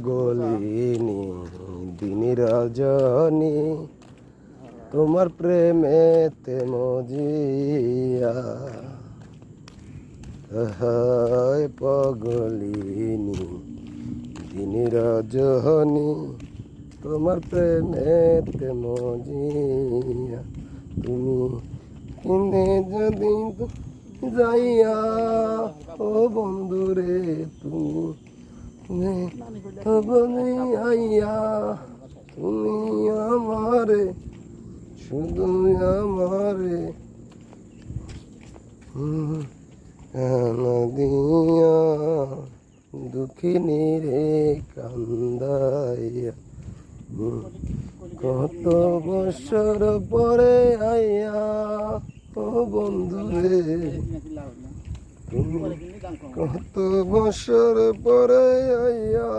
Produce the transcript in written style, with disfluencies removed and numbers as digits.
গলিনী দিন রজনী তোমার প্রেমেতে মজিয়া হায় পগলিনী দিন রজনী তোমার প্রেমেতে মজিয়া তুমি কিনে যদি যাইয়া ও বন্ধুরে তুমি আইয়া তুমি আমারে শুধু আমারে দিয়া দুঃখিনী রে কান্দাইয়া কত বছর পরে আইয়া ও বন্ধুরে তুমি কত বছর পরে আইয়া